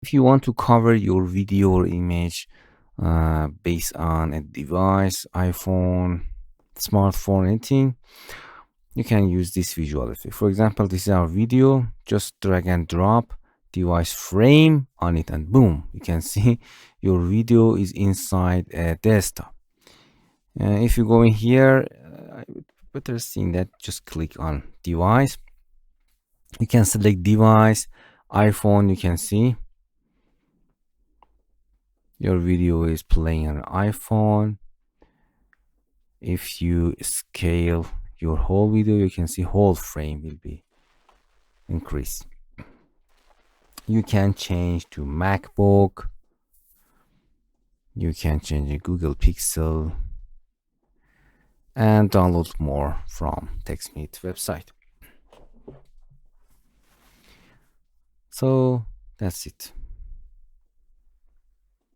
If you want to cover your video or image based on a device, iPhone, smartphone, anything, you can use this visual effect. For example, this is our video. Just drag and drop device frame on it, and boom, you can see your video is inside a desktop. If you go in here, I would better seeing that just click on device. You can select device, iPhone. You can see your video is playing on iPhone. If you scale your whole video, you can see whole frame will be increased. You can change to MacBook. You can change a Google Pixel and download more from TechSmith website. So that's it.